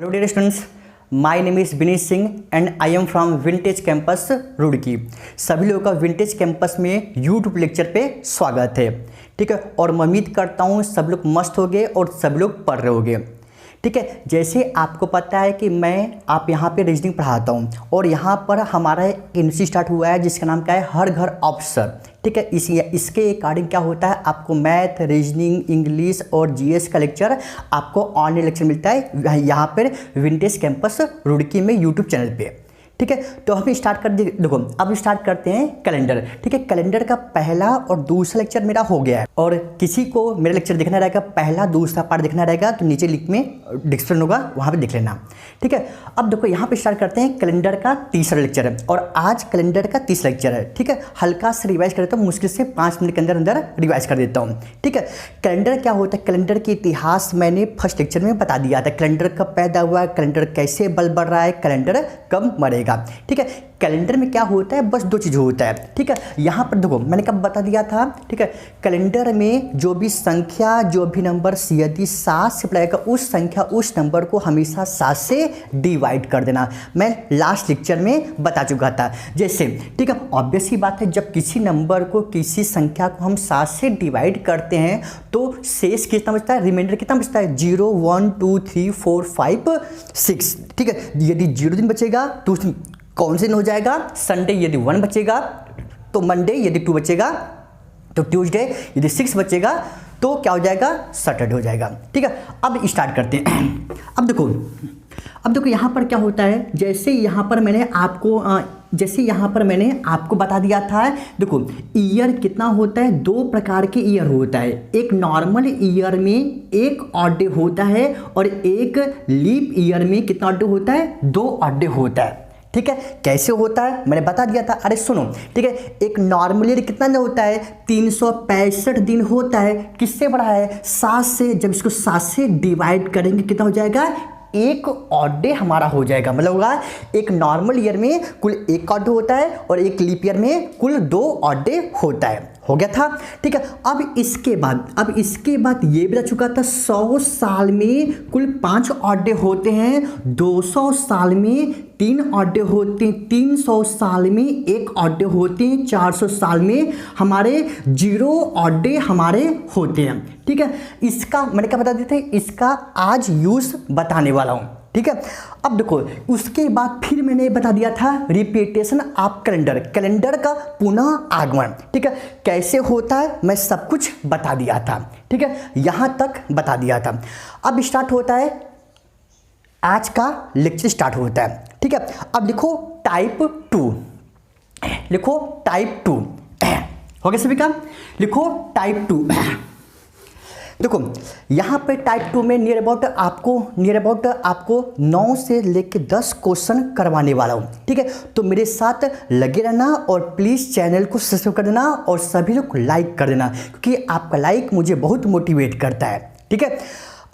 Hello dear students, my name is Vineet Singh and I am from Vintage Campus Roorkee. सभी लोगों का Vintage Campus में YouTube lecture पे स्वागत है। ठीक है, और मैं उम्मीद करता हूँ सब लोग मस्त होंगे और सब लोग पढ़ रहे होंगे। ठीक है, जैसे आपको पता है कि मैं आप यहाँ पे रीजनिंग पढ़ाता हूँ और यहाँ पर हमारा एक यूनिवर्सिटी स्टार्ट हुआ है जिसका नाम क्या है, हर घर ऑफिसर। ठीक है, इसके अकॉर्डिंग क्या होता है, आपको मैथ, रीजनिंग, इंग्लिश और जीएस का लेक्चर आपको ऑनलाइन लेक्चर मिलता है यहाँ पर विंटेज कैंपस रुड़की में यूट्यूब चैनल पे। ठीक है, तो हम स्टार्ट कर देखो, अब स्टार्ट करते हैं कैलेंडर। ठीक है, कैलेंडर का पहला और दूसरा लेक्चर मेरा हो गया है और किसी को मेरा लेक्चर देखना रहेगा, पहला दूसरा पार्ट देखना रहेगा तो नीचे लिंक में डिस्क्रिप्शन होगा, वहाँ पे देख लेना। ठीक है, अब देखो यहाँ पे स्टार्ट करते हैं कैलेंडर का तीसरा लेक्चर है और आज कैलेंडर का तीसरा लेक्चर है। ठीक है, हल्का से रिवाइज कर देता हूँ, मुश्किल से 5 मिनट के अंदर अंदर रिवाइज कर देता हूँ। ठीक है, कैलेंडर क्या होता है, कैलेंडर के इतिहास मैंने फर्स्ट लेक्चर में बता दिया था। कैलेंडर कब पैदा हुआ, कैलेंडर कैसे बल बढ़ रहा है, कैलेंडर कब मरेगा। ठीक है, कैलेंडर में क्या होता है, बस 2 चीज़ होता है। ठीक है, यहाँ पर देखो मैंने कब बता दिया था। ठीक है, कैलेंडर में जो भी संख्या, जो भी नंबर यदि 7 से पड़ेगा, उस संख्या उस नंबर को हमेशा 7 से डिवाइड कर देना। मैं लास्ट लेक्चर में बता चुका था। जैसे ठीक है, ऑब्वियस ही बात है, जब किसी नंबर को, किसी संख्या को हम 7 से डिवाइड करते हैं तो शेष कितना बचता है, रिमाइंडर कितना बचता है, 0 1 2 3 4 5 6। ठीक है, यदि 0 दिन बचेगा तो कौन से दिन हो जाएगा, संडे। यदि 1 बचेगा तो मंडे, यदि 2 बचेगा तो ट्यूसडे, यदि 6 बचेगा तो क्या हो जाएगा, सैटरडे हो जाएगा। ठीक है, अब स्टार्ट करते हैं। अब देखो यहाँ पर क्या होता है, जैसे यहाँ पर मैंने आपको बता दिया था। देखो ईयर कितना होता है, 2 प्रकार के ईयर होता है। एक नॉर्मल ईयर में एक ऑड डे होता है और एक लीप ईयर में कितना ऑड डे होता है, 2 ऑड डे होता है। ठीक है, कैसे होता है मैंने बता दिया था। अरे सुनो, ठीक है, एक नॉर्मल ईयर कितना दिन होता है, 365 दिन होता है। किससे बढ़ा है, 7 से। जब इसको 7 से डिवाइड करेंगे कितना हो जाएगा, एक ऑड डे हमारा हो जाएगा। मतलब होगा एक नॉर्मल ईयर में कुल 1 ऑड डे होता है और एक लीप ईयर में कुल 2 ऑड डे होता है। हो गया था। ठीक है, अब इसके बाद ये भी बता चुका था, 100 साल में कुल 5 ऑड डे होते हैं, 200 साल में 3 ऑड डे होते हैं, 300 साल में 1 ऑड डे होते हैं, 400 साल में हमारे 0 ऑड डे हमारे होते हैं। ठीक है, इसका मैंने क्या बता दिया था, इसका आज यूज बताने वाला हूँ। ठीक है, अब देखो उसके बाद फिर मैंने बता दिया था रिपीटेशन ऑफ कैलेंडर का पुनः आगमन। ठीक है, कैसे होता है मैं सब कुछ बता दिया था। ठीक है, यहाँ तक बता दिया था। अब स्टार्ट होता है, आज का लेक्चर स्टार्ट होता है। ठीक है, अब लिखो टाइप 2, लिखो टाइप 2। हो गया सभी का, लिखो टाइप 2। देखो यहाँ पे टाइप 2 में नियर अबाउट आपको 9 से लेके 10 क्वेश्चन करवाने वाला हूँ। ठीक है, तो मेरे साथ लगे रहना और प्लीज़ चैनल को सब्सक्राइब कर देना और सभी लोग लाइक कर देना, क्योंकि आपका लाइक मुझे बहुत मोटिवेट करता है। ठीक है,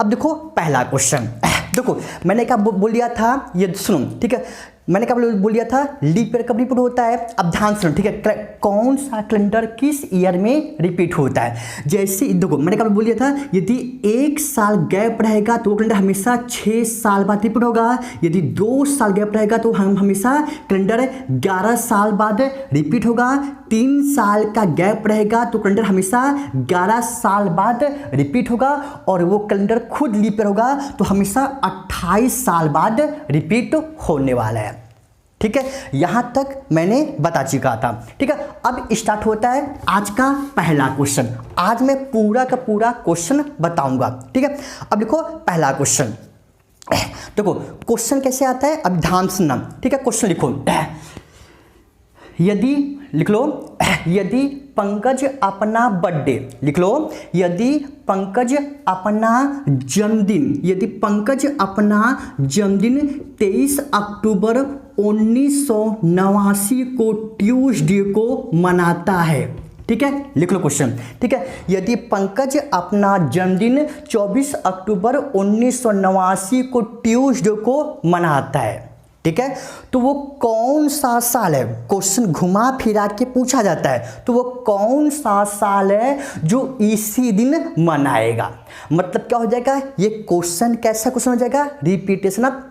अब देखो पहला क्वेश्चन। देखो मैंने क्या बोल दिया था, ये सुनो। ठीक है, मैंने क्या बोल दिया था, लीप ईयर कब रिपीट होता है। अब ध्यान सुनो। ठीक है, कौन सा कैलेंडर किस ईयर में रिपीट होता है। जैसे देखो मैंने क्या बोल दिया था, यदि 1 साल गैप रहेगा तो वो कैलेंडर हमेशा 6 साल बाद रिपीट होगा। यदि 2 साल गैप रहेगा तो हम हमेशा कैलेंडर 11 साल बाद रिपीट होगा। 3 साल का गैप रहेगा तो कैलेंडर हमेशा 11 साल बाद रिपीट होगा और वो कैलेंडर खुद लीप ईयर होगा तो हमेशा 28 साल बाद रिपीट होने वाला है। ठीक है, यहां तक मैंने बता चुका था। ठीक है, अब स्टार्ट होता है आज का पहला क्वेश्चन। आज मैं पूरा का पूरा क्वेश्चन बताऊंगा। ठीक है, अब देखो पहला क्वेश्चन। देखो क्वेश्चन कैसे आता है, अब ध्यान सुनना। ठीक है, क्वेश्चन लिखो, यदि लिख लो, यदि पंकज अपना बर्थडे, लिख लो, यदि पंकज अपना जन्मदिन 23 अक्टूबर 1989 को ट्यूसडे को मनाता है। ठीक है, लिख लो क्वेश्चन। ठीक है, यदि पंकज अपना जन्मदिन 24 अक्टूबर 1989 को ट्यूसडे को मनाता है। ठीक है, तो वो कौन सा साल है, क्वेश्चन घुमा फिरा के पूछा जाता है, तो वो कौन सा साल है जो इसी दिन मनाएगा। मतलब क्या हो जाएगा, ये क्वेश्चन कैसा क्वेश्चन हो जाएगा, रिपीटेशन ऑफ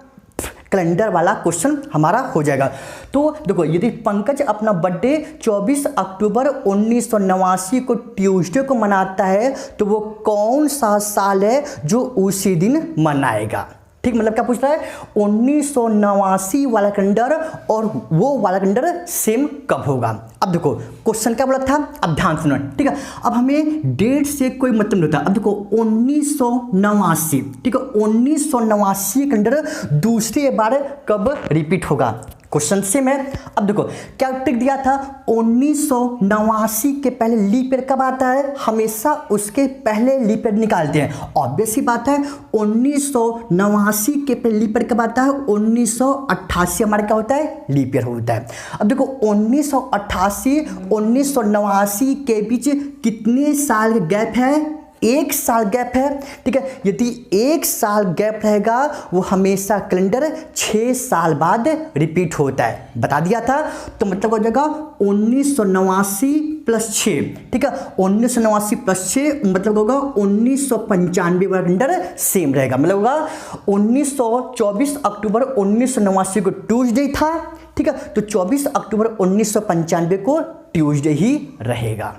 कैलेंडर वाला क्वेश्चन हमारा हो जाएगा। तो देखो, यदि पंकज अपना बर्थडे 24 अक्टूबर 1989 को ट्यूसडे को मनाता है तो वो कौन सा साल है जो उसी दिन मनाएगा। ठीक, मतलब क्या पूछ रहा है, 1989 वाला कैलेंडर और वो वाला कैलेंडर सेम कब होगा। अब देखो क्वेश्चन क्या बोला था, अब ध्यान सुनो, ठीक है। अब हमें डेट से कोई मतलब नहीं होता। अब देखो 1989, ठीक है, 1989 कैलेंडर दूसरी बार कब रिपीट होगा, क्वेश्चन सेम है। अब देखो क्या टिक दिया था, 1989 के पहले लीप ईयर कब आता है, हमेशा उसके पहले लीप ईयर निकालते हैं। ऑब्वियस सी बात है, 1989 के पहले लीप ईयर कब आता है, 1988 हमारा क्या होता है, लीप ईयर होता है। अब देखो 1988 1989 के बीच कितने साल का गैप है, 1 साल गैप है। ठीक है, यदि 1 साल गैप रहेगा वो हमेशा कैलेंडर 6 साल बाद रिपीट होता है, बता दिया था। तो मतलब हो जाएगा 1989 + 6, ठीक है, 1989 + 6 मतलब होगा 1995 वाला कैलेंडर सेम रहेगा। मतलब होगा 24 अक्टूबर 1989 को ट्यूसडे था, ठीक है, तो 24 अक्टूबर 1995 को ट्यूसडे ही रहेगा।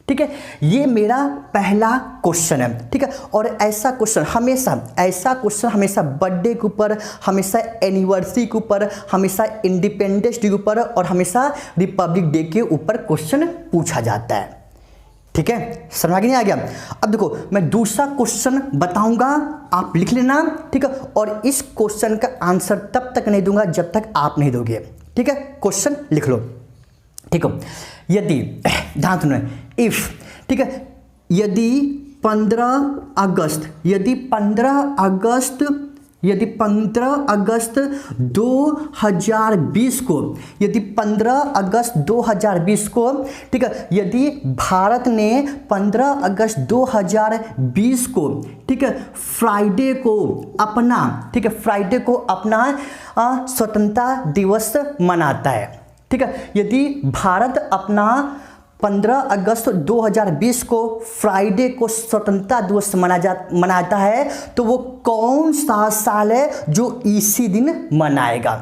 ठीक है, ये मेरा पहला क्वेश्चन है। ठीक है, और ऐसा क्वेश्चन हमेशा बर्थडे के ऊपर, हमेशा एनिवर्सरी के ऊपर, हमेशा इंडिपेंडेंस डे के ऊपर और हमेशा रिपब्लिक डे के ऊपर क्वेश्चन पूछा जाता है। ठीक है, समझ में नहीं आ गया। अब देखो मैं दूसरा क्वेश्चन बताऊंगा, आप लिख लेना। ठीक है, और इस क्वेश्चन का आंसर तब तक नहीं दूंगा जब तक आप नहीं दोगे। ठीक है, क्वेश्चन लिख लो। ठीक है, यदि ध्यान सुनो, इफ, ठीक है, यदि 15 अगस्त 2020 को, यदि 15 अगस्त 2020 को, ठीक है, यदि भारत ने 15 अगस्त 2020 को, ठीक है, फ्राइडे को अपना, ठीक है, फ्राइडे को अपना स्वतंत्रता दिवस मनाता है। ठीक है, यदि भारत अपना 15 अगस्त 2020 को फ्राइडे को स्वतंत्रता दिवस मनाता है तो वो कौन सा साल है जो इसी दिन मनाएगा।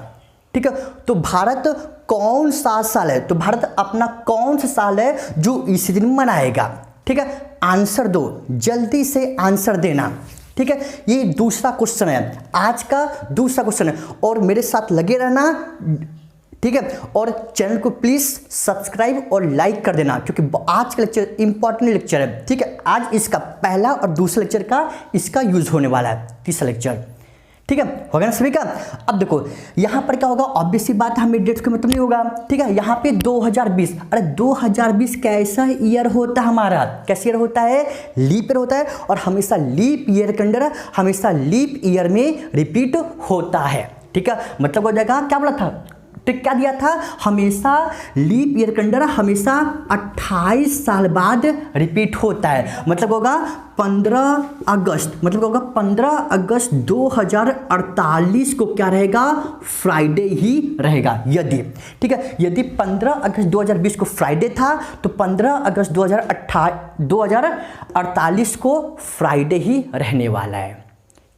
ठीक है, तो भारत कौन सा साल है, तो भारत अपना कौन सा साल है जो इसी दिन मनाएगा। ठीक है, आंसर दो, जल्दी से आंसर देना। ठीक है, ये दूसरा क्वेश्चन है, आज का दूसरा क्वेश्चन है, और मेरे साथ लगे रहना। ठीक है, और चैनल को प्लीज सब्सक्राइब और लाइक कर देना, क्योंकि आज का लेक्चर इंपॉर्टेंट लेक्चर है। ठीक है, आज इसका पहला और दूसरा लेक्चर का इसका यूज होने वाला है, तीसरा लेक्चर। ठीक है, होगा ना सभी का। अब देखो यहाँ पर क्या होगा, ऑब्वियस सी बात है, हमें डेट्स का मतलब नहीं होगा। ठीक है, यहाँ पे 2020, अरे 2020 कैसा ईयर होता है हमारा, कैसा ईयर होता है, लीप ईयर होता है, और हमेशा लीप ईयर के अंदर हमेशा लीप ईयर में रिपीट होता है। ठीक है, मतलब हो जाएगा, क्या बोला था, तो क्या दिया था, हमेशा लीप ईयर के अंदर हमेशा 28 साल बाद रिपीट होता है। मतलब होगा 15 अगस्त, मतलब होगा 15 अगस्त 2048 को क्या रहेगा, फ्राइडे ही रहेगा। यदि, ठीक है, यदि 15 अगस्त 2020 को फ्राइडे था तो 15 अगस्त 2048 को फ्राइडे ही रहने वाला है।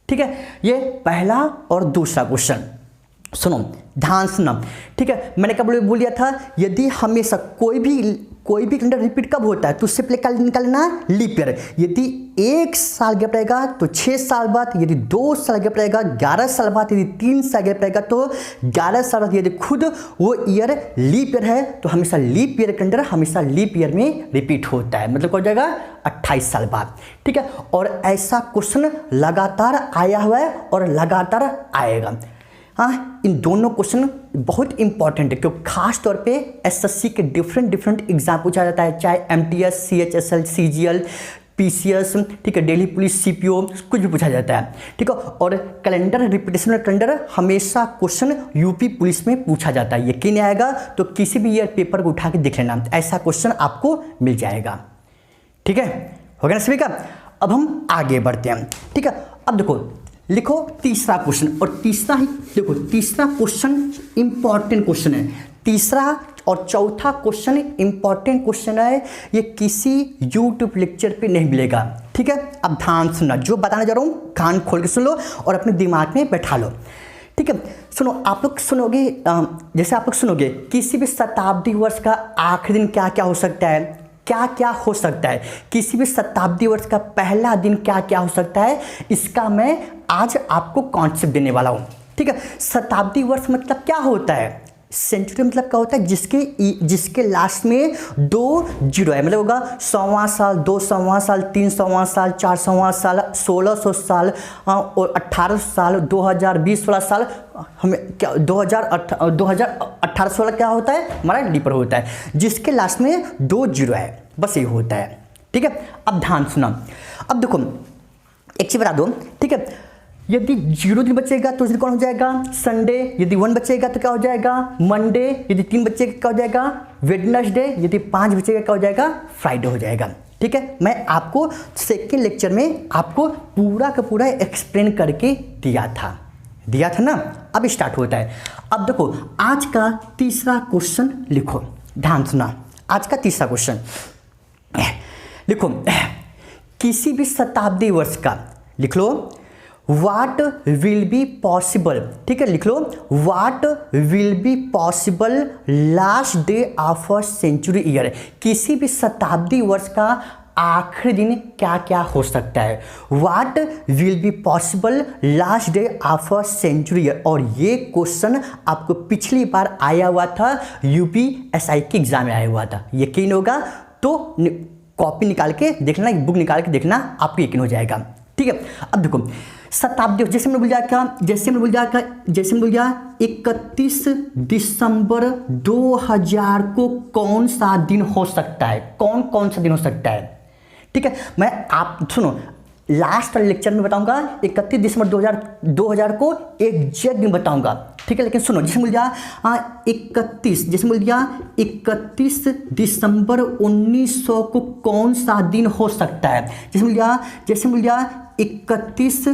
ठीक है, ये पहला और दूसरा क्वेश्चन सुनो, ध्यान सुनो। ठीक है, मैंने कब बोल दिया था, यदि हमेशा कोई भी कैलेंडर रिपीट कब होता है तो उससे पहले कल निकालना लीप ईयर। यदि 1 साल गैप रहेगा तो 6 साल बाद, यदि 2 साल गैप रहेगा 11 साल बाद, यदि 3 साल गैप रहेगा तो 11 साल बाद, यदि खुद वो ईयर लीप ईयर है तो हमेशा लीप ईयर कैलेंडर हमेशा लीप ईयर में रिपीट होता है। मतलब हो जाएगा 28 साल बाद। ठीक है, और ऐसा क्वेश्चन लगातार आया हुआ है और लगातार आएगा। हाँ, इन दोनों क्वेश्चन बहुत इंपॉर्टेंट है, क्योंकि खास तौर पे एसएससी के डिफरेंट एग्जाम पूछा जाता है, चाहे एमटीएस, सीएचएसएल, सीजीएल, पीसीएस, ठीक है, दिल्ली पुलिस, सीपीओ, कुछ भी पूछा जाता है। ठीक है, और कैलेंडर, रिपीटेशन कैलेंडर हमेशा क्वेश्चन यूपी पुलिस में पूछा जाता है। यकीन नहीं आएगा तो किसी भी ईयर पेपर को उठा के देख लेना, ऐसा क्वेश्चन आपको मिल जाएगा। ठीक है, हो गया ना सभी का। अब हम आगे बढ़ते हैं। ठीक है, अब देखो लिखो तीसरा क्वेश्चन, और तीसरा ही देखो, तीसरा क्वेश्चन इंपॉर्टेंट क्वेश्चन है। तीसरा और चौथा क्वेश्चन इंपॉर्टेंट क्वेश्चन है, ये किसी यूट्यूब लेक्चर पे नहीं मिलेगा, ठीक है। अब ध्यान सुनना, जो बताने जा रहा हूँ कान खोल के सुन लो और अपने दिमाग में बैठा लो, ठीक है। सुनो, आप लोग सुनोगे, जैसे आप लोग सुनोगे किसी भी शताब्दी वर्ष का आखिरी दिन क्या क्या हो सकता है, क्या क्या हो सकता है, किसी भी शताब्दी वर्ष का पहला दिन क्या क्या हो सकता है, इसका मैं आज आपको कॉन्सेप्ट देने वाला हूँ, ठीक है। शताब्दी वर्ष मतलब क्या होता है, सेंचुरी मतलब क्या होता है, जिसके लास्ट में 2 जीरो है, मतलब होगा 100वां साल, 200वां साल, 300वां साल, 400वां साल, 1600 साल और 1800 साल, 2020 वाला साल, हमें क्या 2018 वाला क्या होता है, हमारा डीपर होता है, जिसके लास्ट में 2 जीरो है, बस ये होता है, ठीक है। अब ध्यान सुना, अब देखो एक चीज बता दो, ठीक है। यदि 0 दिन बचेगा तो उस दिन कौन हो जाएगा, संडे। यदि 1 बचेगा तो क्या हो जाएगा, मंडे। यदि 3 बचेगा क्या हो जाएगा, वेडनेसडे। यदि 5 बचेगा क्या हो जाएगा, फ्राइडे हो जाएगा, ठीक है। मैं आपको सेकेंड लेक्चर में आपको पूरा का पूरा एक्सप्लेन करके दिया था ना। अब स्टार्ट होता है। अब देखो आज का तीसरा क्वेश्चन लिखो, ध्यान सुना, आज का तीसरा क्वेश्चन लिखो, किसी भी शताब्दी वर्ष का लिख लो, What will be possible, ठीक है, लिख लो, What will be possible last day of a century year, किसी भी शताब्दी वर्ष का आखिरी दिन क्या क्या हो सकता है, What will be possible last day of a century year। और ये क्वेश्चन आपको पिछली बार आया हुआ था, UPSI के एग्जाम में आया हुआ था, यकीन होगा तो कॉपी निकाल के देखना, बुक निकाल के देखना, आपको यकीन हो जाएगा, ठीक है। अब देखो शताब्दी, जैसे मैंने बोल दिया 31 दिसंबर 2000 को कौन सा दिन हो सकता है, कौन सा दिन हो सकता है, ठीक है। मैं आप सुनो, लास्ट वाले लेक्चर में बताऊंगा 31 दिसंबर 2000 को एग्जैक्ट दिन बताऊंगा, ठीक है। लेकिन सुनो, जैसे बोल दिया 31 दिसंबर 1900 को कौन सा दिन हो सकता है, जैसे बोल दिया 31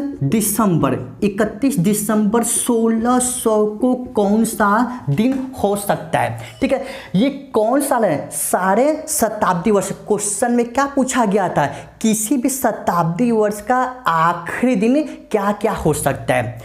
दिसंबर 1600 को कौन सा दिन हो सकता है, ठीक है। ये कौन साल है, सारे शताब्दी वर्ष। क्वेश्चन में क्या पूछा गया था, किसी भी शताब्दी वर्ष का आखिरी दिन क्या क्या हो सकता है।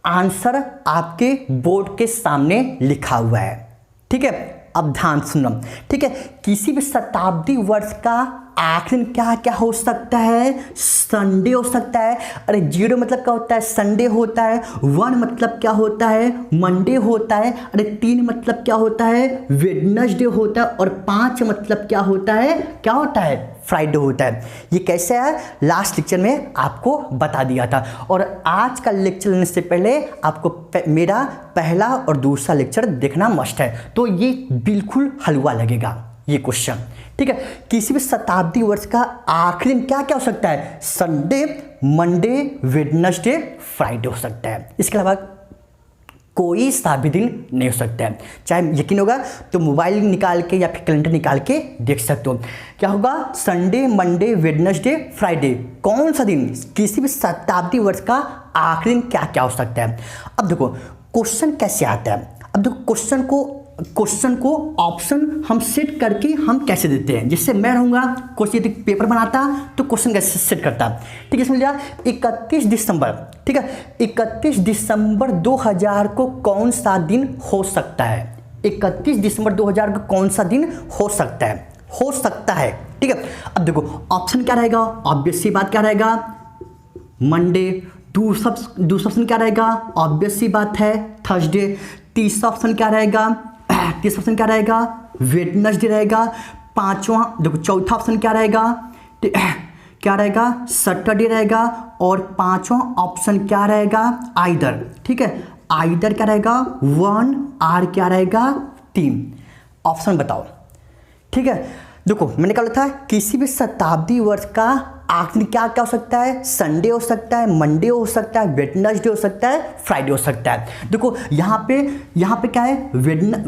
आंसर आपके बोर्ड के सामने लिखा हुआ है, ठीक है। अब ध्यान सुनो, ठीक है। किसी भी शताब्दी वर्ष का आखिरी दिन क्या क्या हो सकता है, संडे हो सकता है। अरे 0 मतलब क्या होता है, संडे होता है। 1 मतलब क्या होता है, मंडे होता है। अरे 3 मतलब क्या होता है, वेडनेसडे होता है। और 5 मतलब क्या होता है, फ्राइडे होता है। ये कैसे है, लास्ट लेक्चर में आपको बता दिया था। और आज का लेक्चर लेने से पहले आपको मेरा पहला और दूसरा लेक्चर देखना मस्ट है, तो ये बिल्कुल हलवा लगेगा ये क्वेश्चन, ठीक है। किसी भी शताब्दी वर्ष का आखिरी दिन क्या क्या हो सकता है, संडे, मंडे, वेडनेसडे, फ्राइडे हो सकता है। इसके अलावा कोई सा भी दिन नहीं हो सकता है। चाहे यकीन होगा तो मोबाइल निकाल के या फिर कैलेंडर निकाल के देख सकते हो, क्या होगा, संडे, मंडे, वेडनेसडे, फ्राइडे, कौन सा दिन किसी भी शताब्दी वर्ष का आखिरी दिन क्या क्या हो सकता है। अब देखो क्वेश्चन कैसे आता है। अब देखो क्वेश्चन को ऑप्शन हम सेट करके हम कैसे देते हैं। जिससे मैं रहूँगा क्वेश्चन, यदि पेपर बनाता तो क्वेश्चन कैसे सेट करता, ठीक है। इसमें 31 दिसंबर, ठीक है, 31 दिसंबर 2000 को कौन सा दिन हो सकता है, 31 दिसंबर 2000 को कौन सा दिन हो सकता है, ठीक है। अब देखो ऑप्शन क्या रहेगा, ऑब्वियस सी बात क्या रहेगा, मंडे। दूसरा ऑप्शन क्या रहेगा, ऑब्वियस सी बात है, थर्सडे। तीसरा ऑप्शन क्या रहेगा, वेडनेसडे रहेगा। पांचवा देखो, चौथा ऑप्शन क्या रहेगा, सैटरडे रहेगा। और पांचवा ऑप्शन क्या रहेगा, आइदर, ठीक है। आइदर क्या रहेगा, 1 और क्या रहेगा, 3 ऑप्शन बताओ, ठीक है। देखो मैंने कहा था किसी भी शताब्दी वर्ष का आखिरी क्या क्या हो सकता है, संडे हो सकता है, मंडे हो सकता है, वेडनेसडे हो सकता है, फ्राइडे हो सकता है। देखो यहाँ पे क्या है,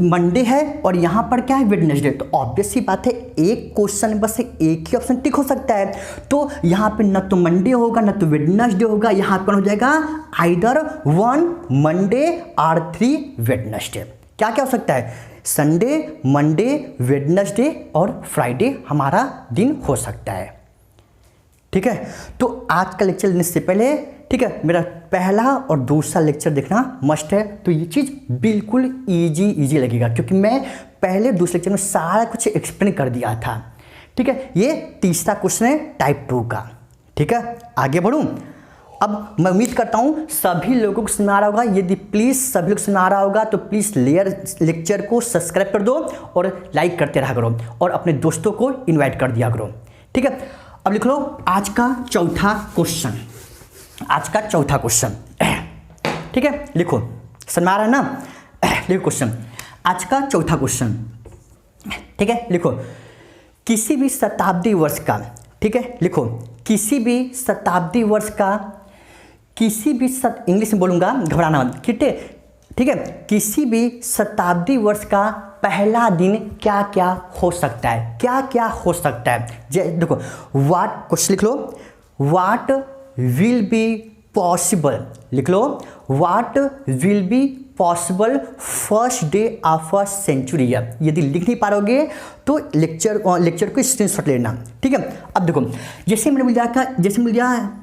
मंडे है और यहाँ पर क्या है, वेडनेसडे। तो ऑब्वियस सी बात है एक क्वेश्चन बस एक ही ऑप्शन टिक हो सकता है। तो यहाँ पे न तो मंडे होगा न तो वेडनेसडे होगा, यहाँ पर हो जाएगा आइदर 1 मंडे और 3 वेडनेसडे। क्या क्या हो सकता है, संडे, मंडे, वेडनेसडे और फ्राइडे हमारा दिन हो सकता है। ठीक है, तो आज का लेक्चर लेने से पहले, ठीक है, मेरा पहला और दूसरा लेक्चर देखना मस्ट है। तो ये चीज़ बिल्कुल इजी लगेगा क्योंकि मैं पहले दूसरे लेक्चर में सारा कुछ एक्सप्लेन कर दिया था। ठीक है, ये तीसरा क्वेश्चन है टाइप 2 का। ठीक है, आगे बढ़ूँ। अब मैं उम्मीद करता हूँ सभी लोगों को समझ आ रहा होगा। यदि प्लीज़ सभी लोग समझ आ रहा होगा तो प्लीज़ लेक्चर को सब्सक्राइब कर दो और लाइक करते रहा करो और अपने दोस्तों को इन्वाइट कर दिया करो। ठीक है, अब लिख लो आज का चौथा क्वेश्चन। ठीक है, लिखो, समझ आ रहा है ना, लिखो क्वेश्चन, आज का चौथा क्वेश्चन। ठीक है, लिखो, किसी भी शताब्दी वर्ष का, ठीक है, लिखो, किसी भी शताब्दी वर्ष का, इंग्लिश में बोलूंगा, घबराना मत, ठीक है, किसी भी शताब्दी वर्ष का पहला दिन क्या क्या हो सकता है, क्या क्या हो सकता है। देखो व्हाट, क्वेश्चन लिख लो, व्हाट विल बी पॉसिबल, लिख लो, what will be possible first day of a century. यदि लिख नहीं पाओगे तो लेक्चर को स्क्रीनशॉट लेना। ठीक है, अब देखो, जैसे मिल जाएगा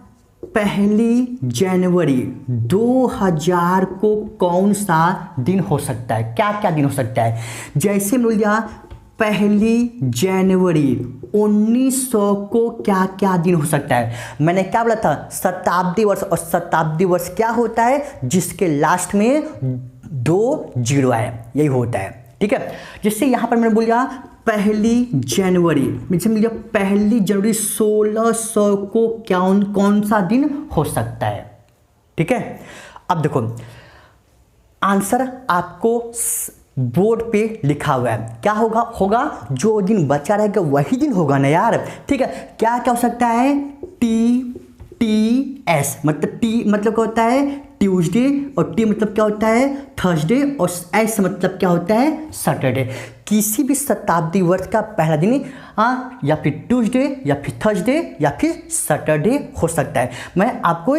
पहली जनवरी 2000 को कौन सा दिन हो सकता है, क्या क्या दिन हो सकता है। जैसे मिल जाए पहली जनवरी 1900 को क्या क्या दिन हो सकता है। मैंने क्या बोला था, शताब्दी वर्ष, और शताब्दी वर्ष क्या होता है, जिसके लास्ट में 2 जीरो है, यही होता है। ठीक है, जिससे यहाँ पर मैंने बोला पहली जनवरी, मुझे मिल गया पहली जनवरी 1600 को कौन सा दिन हो सकता है। ठीक है, अब देखो आंसर आपको बोर्ड पे लिखा हुआ है, क्या होगा जो दिन बचा रहेगा वही दिन होगा ना यार। ठीक है, क्या क्या हो सकता है, TS मतलब T मतलब क्या होता है, ट्यूसडे, और T मतलब क्या होता है, थर्सडे, और S मतलब क्या होता है, सैटरडे। किसी भी शताब्दी वर्ष का पहला दिन या फिर ट्यूसडे या फिर थर्सडे या फिर सैटरडे हो सकता है। मैं आपको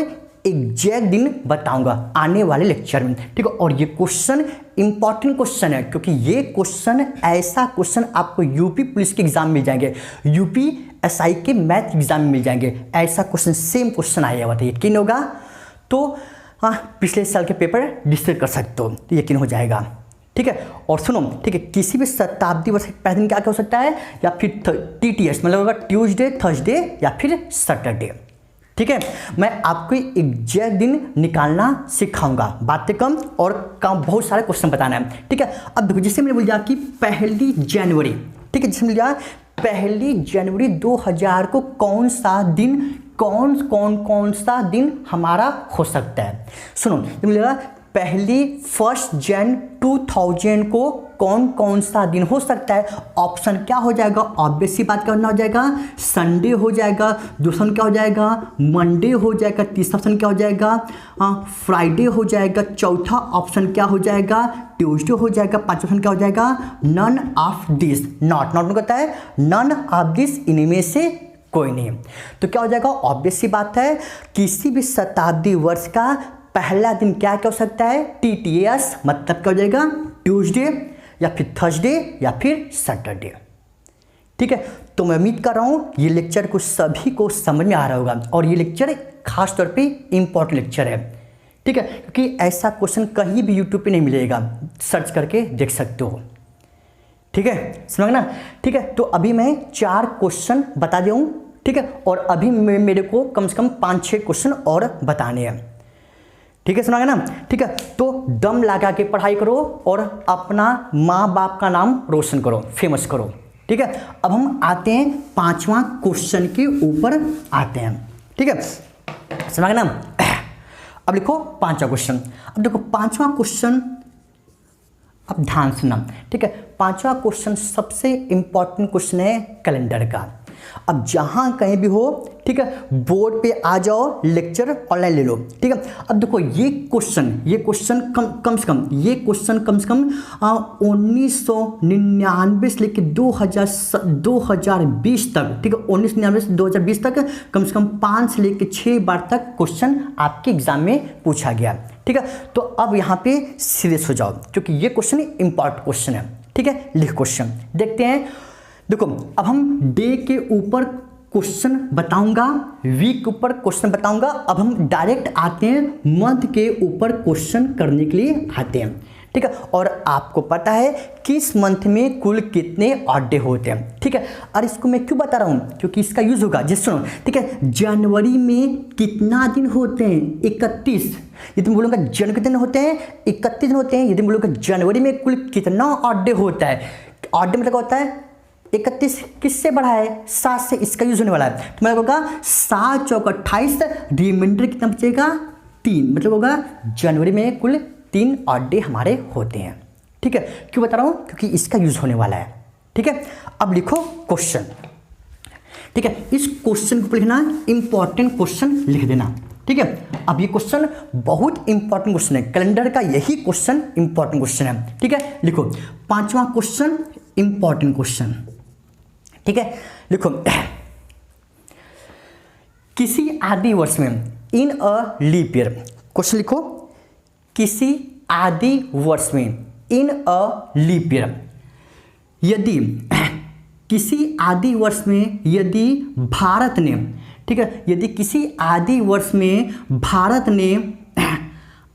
एग्जैक्ट दिन बताऊंगा आने वाले लेक्चर में। ठीक है, और ये क्वेश्चन इंपॉर्टेंट क्वेश्चन है क्योंकि ये क्वेश्चन ऐसा क्वेश्चन आपको यूपी पुलिस के एग्जाम मिल जाएंगे, यूपी SI के मैथ एग्जाम में मिल जाएंगे। ऐसा क्वेश्चन सेम क्वेश्चन आया हुआ था, यकीन होगा तो पिछले साल के पेपर डिस्कस कर सकते हो, तो यकीन हो जाएगा। ठीक है, और सुनो, ठीक है, किसी भी शताब्दी वर्ष के पहले दिन क्या क्या हो सकता है, या फिर TTS मतलब होगा ट्यूसडे, थर्सडे या फिर सैटरडे। ठीक है, मैं आपको एग्जैक्ट दिन निकालना सिखाऊंगा, बातें कम और बहुत सारे क्वेश्चन बताना है। ठीक है, अब देखो जैसे मैंने बोला कि पहली जनवरी, ठीक है, जैसे बोला पहली जनवरी 2000 को कौन सा दिन हमारा हो सकता है। सुनो, बोलेगा पहली 1 जनवरी 2000 को कौन सा दिन हो सकता है। ऑप्शन क्या हो जाएगा, ऑब्वियस सी बात करना हो जाएगा, संडे हो जाएगा, दूसरा क्या हो जाएगा, मंडे हो जाएगा, तीसरा ऑप्शन क्या हो जाएगा, फ्राइडे हो जाएगा, चौथा ऑप्शन क्या हो जाएगा, ट्यूसडे हो जाएगा, पांचवा ऑप्शन क्या हो जाएगा, नन ऑफ दिस, नॉट कहता है नन ऑफ दिस, इनमें से कोई नहीं। तो क्या हो जाएगा, ऑब्वियस सी बात है, किसी भी शताब्दी वर्ष का पहला दिन क्या क्या हो सकता है, TTS मतलब क्या हो जाएगा, ट्यूसडे या फिर थर्सडे या फिर सैटरडे। ठीक है, तो मैं उम्मीद कर रहा हूँ ये लेक्चर को सभी को समझ में आ रहा होगा, और ये लेक्चर खास तौर पे इम्पोर्टेंट लेक्चर है। ठीक है, क्योंकि ऐसा क्वेश्चन कहीं भी यूट्यूब पे नहीं मिलेगा, सर्च करके देख सकते हो। ठीक है, समझ ना। ठीक है, तो अभी मैं 4 क्वेश्चन बता दूँ। ठीक है, और अभी मेरे को कम से कम 5-6 क्वेश्चन और बताने हैं। ठीक है, सुना ना। ठीक है, तो दम लगा के पढ़ाई करो और अपना माँ बाप का नाम रोशन करो, फेमस करो। ठीक है, अब हम आते हैं 5वां क्वेश्चन के ऊपर आते हैं। ठीक है, समझ ना। अब लिखो 5वां क्वेश्चन। अब देखो 5वां क्वेश्चन, अब ध्यान सुनना। ठीक है, 5वां क्वेश्चन सबसे इंपॉर्टेंट क्वेश्चन है कैलेंडर का। अब जहाँ कहीं भी हो, ठीक है, बोर्ड पे आ जाओ, लेक्चर ऑनलाइन ले लो, ठीक है। अब देखो ये क्वेश्चन कम से कम 1999 से लेकर 2020 तक, ठीक है, 1999 से 2020 तक कम से कम 5 से लेकर 6 बार तक क्वेश्चन आपके एग्जाम में पूछा गया, ठीक है। तो अब यहाँ पे सीरियस हो जाओ, क्योंकि ये क्वेश्चन इंपॉर्टेंट क्वेश्चन है, ठीक है। लिख क्वेश्चन देखते हैं। देखो अब हम डे के ऊपर क्वेश्चन बताऊंगा, वीक के ऊपर क्वेश्चन बताऊंगा। अब हम डायरेक्ट आते हैं मंथ के ऊपर क्वेश्चन करने के लिए आते हैं, ठीक है। और आपको पता है किस मंथ में कुल कितने ऑड डे होते हैं, ठीक है। और इसको मैं क्यों बता रहा हूँ, क्योंकि इसका यूज होगा। जैसे सुनो, ठीक है, जनवरी में कितना दिन होते हैं? 31। यदि बोलूँगा जनवरी कितने दिन होते हैं? 31 दिन होते हैं। यदि बोलूँगा जनवरी में कुल कितना ऑड डे होता है, ऑड डे मतलब होता है 31 किससे बढ़ा है? 7 से, इसका यूज होने वाला है। तो मतलब होगा 7 चौक 28, रिमाइंडर कितना बचेगा? 3। मतलब होगा जनवरी में कुल 3 ऑड डे हमारे होते हैं, ठीक है। क्यों बता रहा हूँ? क्योंकि इसका यूज होने वाला है, ठीक है। अब लिखो क्वेश्चन, ठीक है। इस क्वेश्चन को लिखना, इंपॉर्टेंट क्वेश्चन लिख देना, ठीक है। अब ये क्वेश्चन बहुत इंपॉर्टेंट क्वेश्चन है, कैलेंडर का यही क्वेश्चन इंपॉर्टेंट क्वेश्चन है, ठीक है। लिखो 5वां क्वेश्चन इंपॉर्टेंट क्वेश्चन, ठीक है। लिखो किसी आदि वर्ष में इन अ लीप ईयर, क्वेश्चन लिखो किसी आदि वर्ष में इन अ लीप ईयर, यदि किसी आदि वर्ष में यदि भारत ने, ठीक है, यदि किसी आदि वर्ष में भारत ने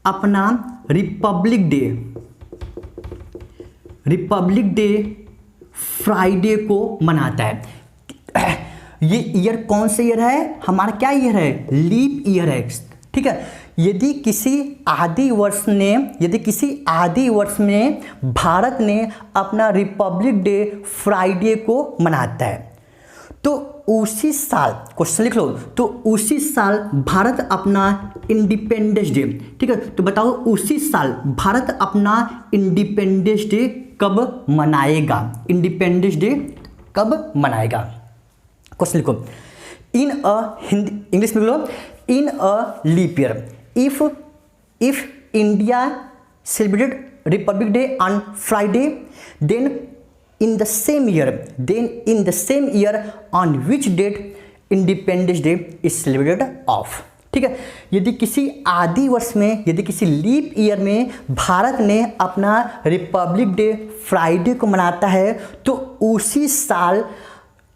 अपना रिपब्लिक डे फ्राइडे को मनाता है। ये ईयर कौन सा ईयर है? हमारा क्या ईयर है? लीप ईयर है, ठीक है। यदि किसी आदि वर्ष में भारत ने अपना रिपब्लिक डे फ्राइडे को मनाता है, तो उसी साल, क्वेश्चन लिख लो, तो उसी साल भारत अपना इंडिपेंडेंस डे, ठीक है। तो बताओ उसी साल भारत अपना इंडिपेंडेंस डे कब मनाएगा? इंडिपेंडेंस डे कब मनाएगा? क्वेश्चन लिखो इन अ हिंदी, इंग्लिश में लिख लो, in a leap year if India celebrated Republic Day on Friday, then in the same year on which date Independence Day is celebrated of, ठीक है। यदि किसी आदि वर्ष में, यदि किसी लीप ईयर में भारत ने अपना रिपब्लिक डे फ्राइडे को मनाता है, तो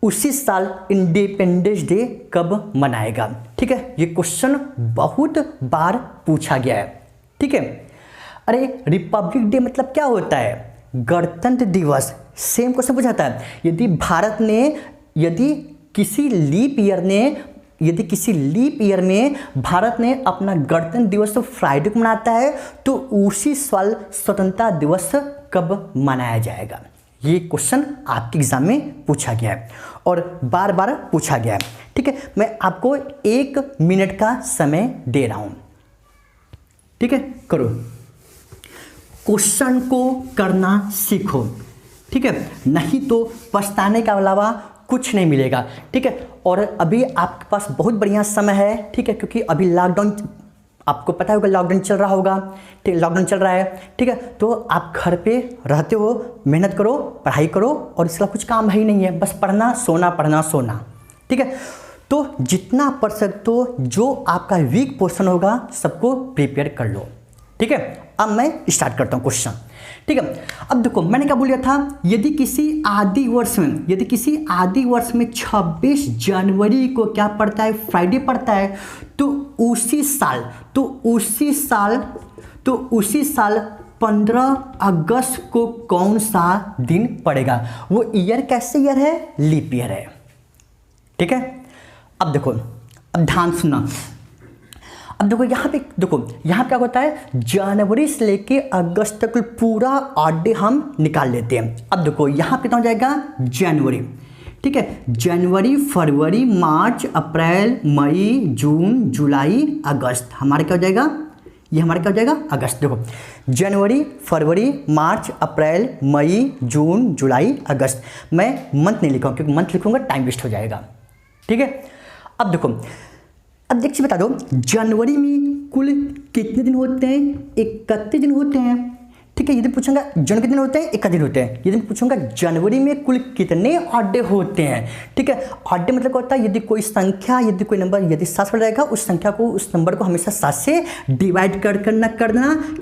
उसी साल इंडिपेंडेंस डे कब मनाएगा, ठीक है। ये क्वेश्चन बहुत बार पूछा गया है, ठीक है। अरे रिपब्लिक डे मतलब क्या होता है? गणतंत्र दिवस। सेम क्वेश्चन पूछा था, यदि किसी लीप ईयर में भारत ने अपना गणतंत्र दिवस फ्राइडे को मनाता है, तो उसी साल स्वतंत्रता दिवस कब मनाया जाएगा? ये क्वेश्चन आपके एग्जाम में पूछा गया है और बार बार पूछा गया है, ठीक है। मैं आपको 1 मिनट का समय दे रहा हूं, ठीक है। करो, क्वेश्चन को करना सीखो, ठीक है, नहीं तो पछताने के अलावा कुछ नहीं मिलेगा, ठीक है। और अभी आपके पास बहुत बढ़िया समय है, ठीक है, क्योंकि अभी लॉकडाउन, आपको पता होगा लॉकडाउन चल रहा होगा, ठीक, लॉकडाउन चल रहा है, ठीक है। तो आप घर पे रहते हो, मेहनत करो, पढ़ाई करो, और इसका कुछ काम है ही नहीं है, बस पढ़ना सोना, ठीक है। तो जितना पढ़ सकते हो, जो आपका वीक पोर्शन होगा सबको प्रिपेयर कर लो, ठीक है। अब मैं स्टार्ट करता हूँ क्वेश्चन, ठीक है। अब देखो मैंने क्या बोल दिया था, यदि किसी आदि वर्ष में 26 जनवरी को क्या पड़ता है? फ्राइडे पड़ता है, तो उसी साल 15 अगस्त को कौन सा दिन पड़ेगा? वो ईयर कैसे ईयर है? लीप ईयर है, ठीक है। अब देखो, अब ध्यान सुनना। अब देखो यहाँ पे क्या होता है, जनवरी से लेके अगस्त तक पूरा ऑड डे हम निकाल लेते हैं। अब देखो यहाँ पे कितना हो जाएगा? जनवरी, ठीक है। जनवरी, फरवरी, मार्च, अप्रैल, मई, जून, जुलाई, अगस्त, हमारे क्या हो जाएगा? ये हमारा क्या हो जाएगा अगस्त। देखो जनवरी, फरवरी, मार्च, अप्रैल, मई, जून, जुलाई, अगस्त। मैं मंथ नहीं लिखा हूँ क्योंकि मंथ लिखूंगा टाइम वेस्ट हो जाएगा। ठीक है, अब देखो, अब देखिए बता दो जनवरी में कुल कितने दिन होते हैं? 31 दिन होते हैं। ठीक है, यदि पूछूंगा जनवरी कितने दिन होते हैं? 31 दिन होते हैं। यदि पूछूंगा जनवरी में कुल कितने ऑड डे होते हैं? ठीक है, ऑड डे मतलब क्या होता है? यदि कोई संख्या, यदि कोई नंबर यदि 7 पर रहेगा, उस संख्या को, उस नंबर को हमेशा 7 से डिवाइड कर देना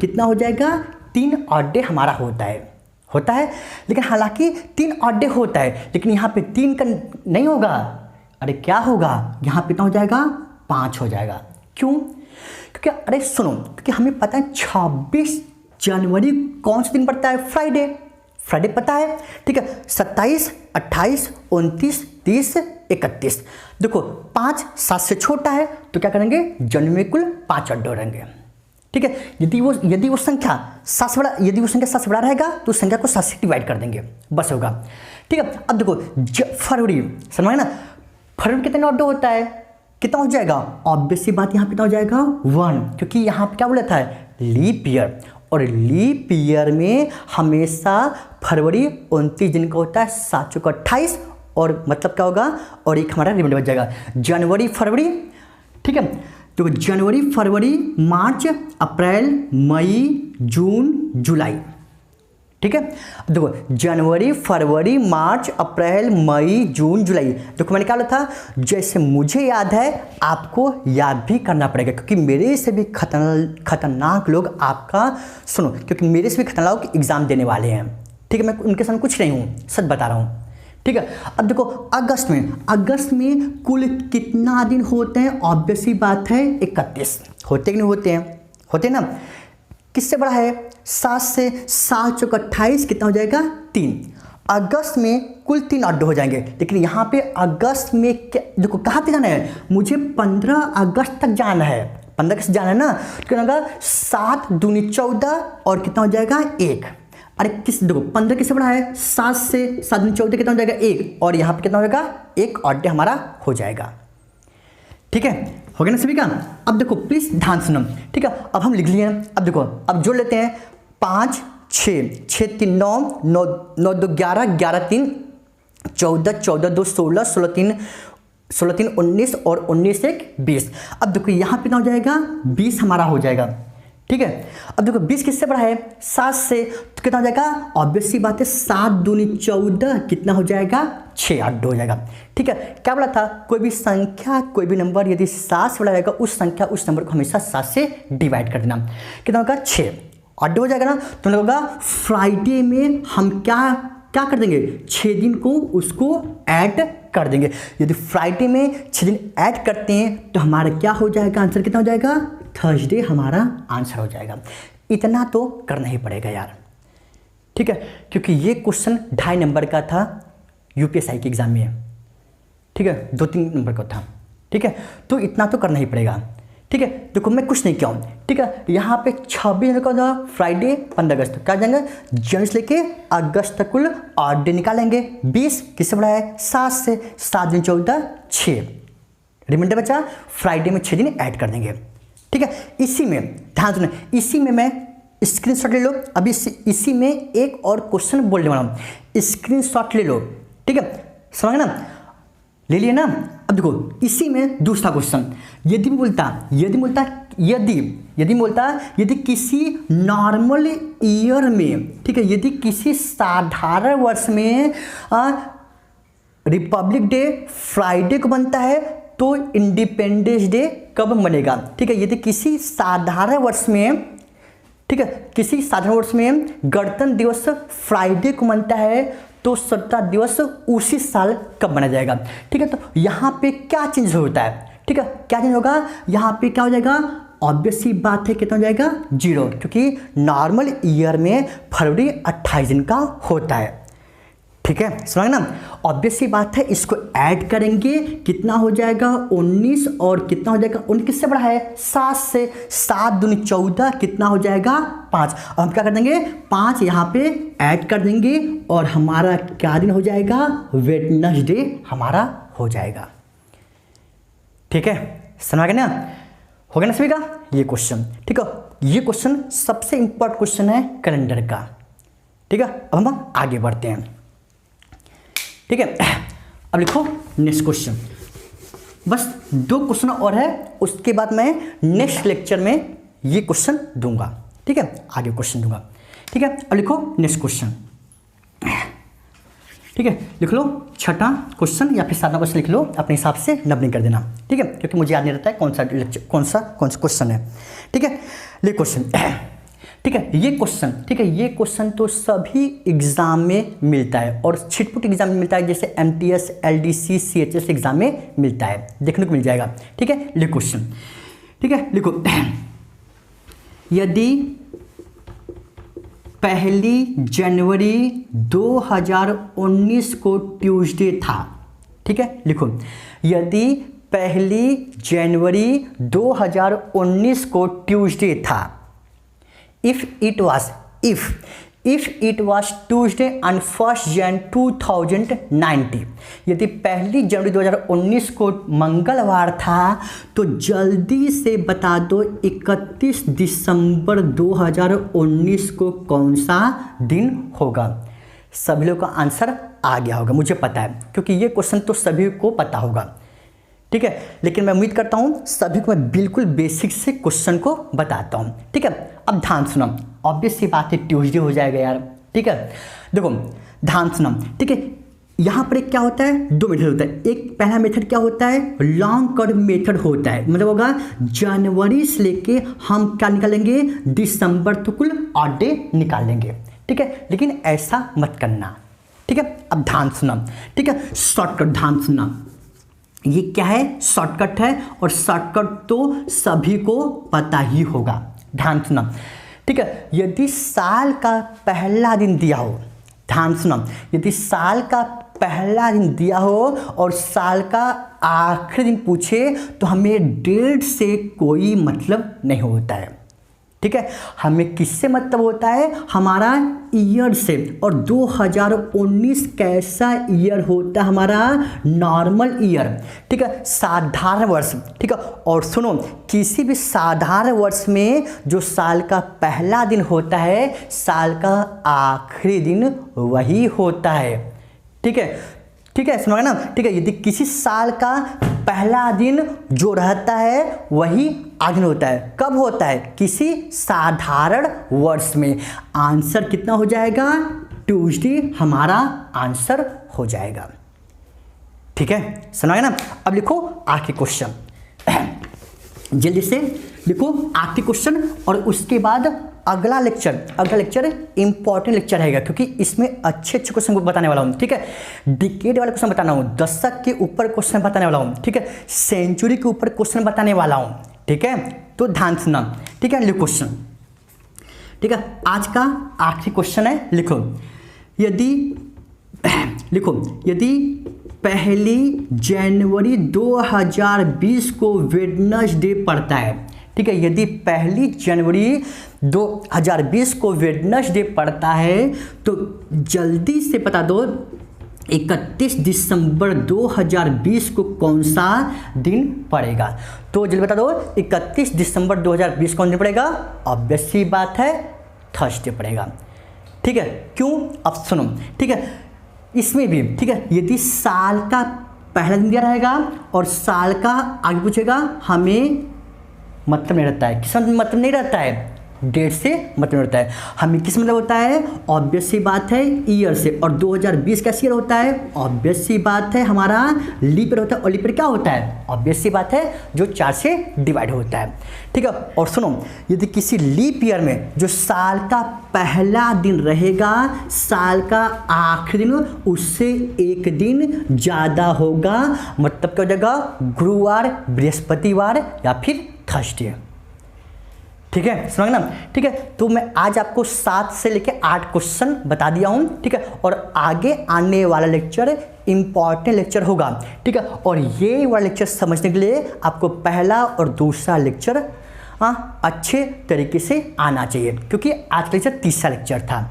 कितना हो जाएगा? 3 ऑड डे हमारा होता है। लेकिन हालांकि 3 ऑड डे होता है, लेकिन यहाँ पे 3 का नहीं होगा। अरे क्या होगा? यहाँ पे कितना हो जाएगा? 5 हो जाएगा। क्यों? क्योंकि अरे सुनो, क्योंकि हमें पता है 26 जनवरी कौन सा दिन पड़ता है? फ्राइडे पता है। ठीक है, 27, 28, 29, 30, 31। देखो 5 7 से छोटा है तो क्या करेंगे? जनवरी में कुल 5 ऑड डे रहेंगे। ठीक है, यदि वो संख्या 7 से बड़ा, यदि वो संख्या 7 से बड़ा रहेगा तो उस संख्या को 7 से डिवाइड कर देंगे, बस होगा। ठीक है, अब देखो फरवरी, समझ ना, फरवरी कितने ऑड डे होता है? कितना हो जाएगा? ऑब्वियस सी बात, यहाँ पे कितना हो जाएगा? 1, क्योंकि यहाँ पे क्या बोला था? लीप ईयर, और लीप ईयर में हमेशा फरवरी 29 दिन का होता है, 7 चौका 28, और मतलब क्या होगा? और एक हमारा रिमाइंडर बच जाएगा जनवरी फरवरी। ठीक है, तो जनवरी फरवरी मार्च अप्रैल मई जून जुलाई। ठीक है, देखो जनवरी फरवरी मार्च अप्रैल मई जून जुलाई। देखो मैंने क्या बोला था? जैसे मुझे याद है आपको याद भी करना पड़ेगा, क्योंकि मेरे से भी खतरनाक लोग आपका सुनो, क्योंकि मेरे से भी खतरनाक लोग एग्जाम देने वाले हैं। ठीक है, मैं उनके साथ कुछ नहीं हूँ, सच बता रहा हूँ। ठीक है, अब देखो अगस्त में कुल कितना दिन होते हैं? ऑब्वियस सी बात है 31 होते कि नहीं होते हैं? होते ना। किससे बड़ा है? 7 से, 7 चौका 28 कितना हो जाएगा? 3। अगस्त में कुल 3 ऑड डे हो जाएंगे, लेकिन यहाँ पे अगस्त में देखो कहाँ तक जाना है? मुझे 15 अगस्त तक जाना है। 15 अगस्त जाना है ना, तो क्या होगा? 7 दूनी 14 और कितना हो जाएगा? 1। अरे देखो 15 किससे बड़ा है? 7 से, 7 दूनी 14 कितना हो जाएगा? 1, और यहाँ पे कितना हो जाएगा? 1 ऑड डे हमारा हो जाएगा। ठीक है, हो गया ना सभी का? अब देखो प्लीज ध्यान सुनो। ठीक है, अब हम लिख लिए। अब देखो, अब जोड़ लेते हैं। 5 6 6 3 9 9 9 2 11 11 3 14 14 2 16 16 3 19 और 19 1 20। अब देखो यहाँ पे कितना हो जाएगा? 20 हमारा हो जाएगा। ठीक है, अब देखो 20 किससे बड़ा है? 7 से, तो कितना हो जाएगा? ऑब्वियस सी बात है 7 दूनी 14 कितना हो जाएगा? 6 ऑड डे हो जाएगा। ठीक है, क्या बोला था? कोई भी संख्या, कोई भी नंबर यदि 7 से बड़ा रहेगा, उस संख्या, उस नंबर को हमेशा 7 से डिवाइड कर देना। कितना होगा? 6 ऑड डे हो जाएगा ना। तो होगा फ्राइडे में हम क्या कर देंगे? 6 दिन को उसको ऐड कर देंगे। यदि फ्राइडे में 6 दिन ऐड करते हैं तो हमारा क्या हो जाएगा? आंसर कितना हो जाएगा? थर्सडे हमारा आंसर हो जाएगा। इतना तो करना ही पड़ेगा यार। ठीक है, क्योंकि ये क्वेश्चन 2.5 नंबर का था यूपीएससी के एग्जाम में। ठीक है, 2-3 नंबर का था। ठीक है, तो इतना तो करना ही पड़ेगा। ठीक है, देखो मैं कुछ नहीं किया हूँ। ठीक है, यहाँ पे 26 का था फ्राइडे, 15 अगस्त क्या जाएंगे? जनवरी से लेके अगस्त तक कुल ऑड डे निकालेंगे। 20 किससे बड़ा है? 7 से, 7 दिन 14 6 रिमाइंडर बचा, फ्राइडे में 6 दिन ऐड कर देंगे। ठीक है, इसी में ध्यान सुनो, इसी में मैं स्क्रीनशॉट ले लो। अभी इसी में एक और क्वेश्चन बोलने वाला हूँ, स्क्रीनशॉट ले लो। ठीक है, समझ ना? ले लिए ना? अब देखो इसी में दूसरा क्वेश्चन, यदि किसी नॉर्मल ईयर में, ठीक है, यदि किसी साधारण वर्ष में रिपब्लिक डे फ्राइडे को बनता है तो इंडिपेंडेंस डे कब बनेगा? ठीक है, यदि किसी साधारण वर्ष में, ठीक है, किसी साधारण वर्ष में गणतंत्र दिवस फ्राइडे को बनता है तो स्वतंत्रता दिवस उसी साल कब मनाया जाएगा? ठीक है, तो यहाँ पे क्या चेंज होता है? ठीक है, क्या चेंज होगा? यहाँ पे क्या हो जाएगा? ऑब्वियस सी बात है कितना हो जाएगा? 0, क्योंकि नॉर्मल ईयर में फरवरी 28 दिन का होता है। ठीक है, समझ ना? ऑब्वियस सी बात है, इसको ऐड करेंगे कितना हो जाएगा? 19, और कितना हो जाएगा? 19 किससे बड़ा है? 7 से, 7 दूनी 14 कितना हो जाएगा? 5। और हम क्या कर देंगे? 5 यहाँ पे ऐड कर देंगे और हमारा क्या दिन हो जाएगा? वेडनेसडे हमारा हो जाएगा। ठीक है, समझ गए ना? हो गया ना सभी का ये क्वेश्चन? ठीक है, ये क्वेश्चन सबसे इंपॉर्टेंट क्वेश्चन है कैलेंडर का। ठीक है, अब हम आगे बढ़ते हैं। ठीक है, अब लिखो नेक्स्ट क्वेश्चन। बस 2 क्वेश्चन और है, उसके बाद मैं नेक्स्ट लेक्चर में ये क्वेश्चन दूंगा। ठीक है, आगे क्वेश्चन दूंगा। ठीक है, अब लिखो नेक्स्ट क्वेश्चन। ठीक है, लिख लो 6वां क्वेश्चन या फिर 7वां क्वेश्चन लिख लो, अपने हिसाब से नंबरिंग कर देना। ठीक है, क्योंकि मुझे याद नहीं रहता है कौन सा क्वेश्चन है। ठीक है, ले क्वेश्चन। ठीक है, ये क्वेश्चन, ठीक है, ये क्वेश्चन तो सभी एग्जाम में मिलता है और छिटपुट एग्जाम में मिलता है, जैसे MTS, LDC, CHS एग्जाम में मिलता है, देखने को मिल जाएगा। ठीक है, ले क्वेश्चन। ठीक है, लिखो यदि 1 जनवरी 2019 को ट्यूसडे था। ठीक है, लिखो यदि 1 जनवरी 2019 को ट्यूसडे था। if it was Tuesday on 1 Jan 2090, यदि 1 जनवरी 2019 को मंगलवार था तो जल्दी से बता दो 31 दिसंबर 2019 को कौन सा दिन होगा। सभी लोग का आंसर आ गया होगा, मुझे पता है, क्योंकि ये क्वेश्चन तो सभी को पता होगा। ठीक है, लेकिन मैं उम्मीद करता हूँ सभी को मैं बिल्कुल बेसिक से क्वेश्चन को बताता हूँ। ठीक है, अब ध्यान सुनो, ऑब्वियस सी बात है ट्यूसडे हो जाएगा यार। ठीक है, देखो ध्यान सुनो। ठीक है, यहाँ पर एक क्या होता है, 2 मेथड होता है। एक पहला मेथड क्या होता है, लॉन्ग कट मेथड होता है, मतलब होगा जनवरी से लेके हम क्या निकालेंगे, दिसंबर तो कुल ऑड डे निकालेंगे। ठीक है, लेकिन ऐसा मत करना। ठीक है, अब ध्यान सुना। ठीक है, शॉर्टकट ध्यान सुना, ये क्या है, शॉर्टकट है और शॉर्टकट तो सभी को पता ही होगा। ध्यान सुना। ठीक है, यदि साल का पहला दिन दिया हो, ध्यान सुना, यदि साल का पहला दिन दिया हो और साल का आखिरी दिन पूछे तो हमें डेट से कोई मतलब नहीं होता है। ठीक है, हमें किससे मतलब होता है, हमारा ईयर से। और 2019 कैसा ईयर होता है, हमारा नॉर्मल ईयर। ठीक है, साधारण वर्ष। ठीक है, और सुनो, किसी भी साधारण वर्ष में जो साल का पहला दिन होता है, साल का आखिरी दिन वही होता है। ठीक है, ठीक है, सुनोगे ना। ठीक है, यदि किसी साल का पहला दिन जो रहता है वही आखिरी दिन होता है, कब होता है, किसी साधारण वर्ष में। आंसर कितना हो जाएगा, ट्यूसडे हमारा आंसर हो जाएगा। ठीक है, सुनोगे ना। अब लिखो आखिरी क्वेश्चन, जल्दी से लिखो आखिरी क्वेश्चन, और उसके बाद अगला लेक्चर इंपॉर्टेंट लेक्चर रहेगा, क्योंकि इसमें अच्छे क्वेश्चन को बताने वाला हूँ। ठीक है, डिकेड वाले क्वेश्चन बताना हूँ, दशक के ऊपर क्वेश्चन बताने वाला हूँ। ठीक है, सेंचुरी के ऊपर क्वेश्चन बताने वाला हूँ। ठीक है, तो ध्यान सुनना। ठीक है, लिखो क्वेश्चन। ठीक है, आज का आखिरी क्वेश्चन है, लिखो यदि 1 जनवरी 2020 को वेडनेसडे पड़ता है। ठीक है, यदि 1 जनवरी 2020 को वेडनेसडे पड़ता है तो जल्दी से बता दो 31 दिसंबर 2020 को कौन सा दिन पड़ेगा। तो जल्दी बता दो 31 दिसंबर 2020 कौन दिन पड़ेगा, ऑब्वियस सी बात है थर्सडे पड़ेगा। ठीक है, क्यों, अब सुनो। ठीक है, इसमें भी ठीक है, यदि साल का पहला दिन दिया रहेगा और साल का आगे पूछेगा, हमें मतलब नहीं रहता है, किस मतलब नहीं रहता है, डेट से मतलब रहता है, हमें किस मतलब होता है, ऑब्वियस सी बात है ईयर से। और 2020 कैसी ईयर होता है, ऑब्वियस सी बात है हमारा लीप ईयर होता है। और लीप ईयर क्या होता है, ऑब्वियस सी बात है जो 4 से डिवाइड होता है। ठीक है, और सुनो, यदि किसी लीप ईयर में जो साल का पहला दिन रहेगा, साल का आखिरी दिन उससे एक दिन ज़्यादा होगा, मतलब क्या हो जाएगा, गुरुवार, बृहस्पतिवार या फिर थर्सडे। ठीक है, समझ ना। ठीक है, तो मैं आज आपको 7 से लेके 8 क्वेश्चन बता दिया हूँ। ठीक है, और आगे आने वाला लेक्चर इंपॉर्टेंट लेक्चर होगा। ठीक है, और ये वाला लेक्चर समझने के लिए आपको पहला और दूसरा लेक्चर अच्छे तरीके से आना चाहिए, क्योंकि आज का लेक्चर तीसरा लेक्चर था।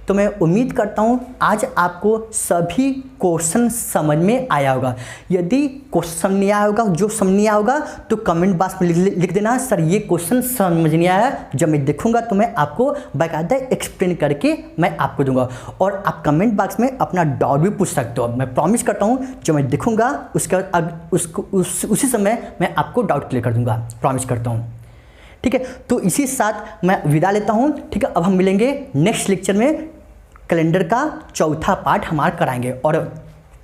तो मैं उम्मीद करता हूँ आज आपको सभी क्वेश्चन समझ में आया होगा। यदि क्वेश्चन नहीं आया होगा, जो समझ नहीं आया होगा, तो कमेंट बॉक्स में लिख देना सर ये क्वेश्चन समझ नहीं आया। जब मैं देखूंगा तो मैं आपको बाकायदा एक्सप्लेन करके मैं आपको दूंगा, और आप कमेंट बॉक्स में अपना डाउट भी पूछ सकते हो। मैं प्रॉमिस करता हूँ जब मैं देखूंगा उसके बाद उसी समय मैं आपको डाउट क्लियर कर दूंगा, प्रॉमिस करता हूँ। ठीक है, तो इसी साथ मैं विदा लेता हूँ। ठीक है, अब हम मिलेंगे नेक्स्ट लेक्चर में। कैलेंडर का चौथा पार्ट हमारा कराएंगे, और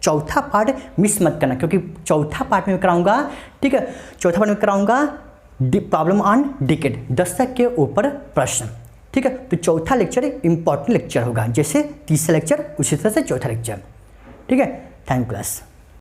चौथा पार्ट मिस मत करना, क्योंकि चौथा पार्ट में कराऊंगा। ठीक है, चौथा पार्ट में कराऊंगा प्रॉब्लम ऑन डिकेड, दशक के ऊपर प्रश्न। ठीक है, तो चौथा लेक्चर इंपॉर्टेंट लेक्चर होगा, जैसे तीसरा लेक्चर उसी तरह से चौथा लेक्चर। ठीक है, थैंक यू क्लास।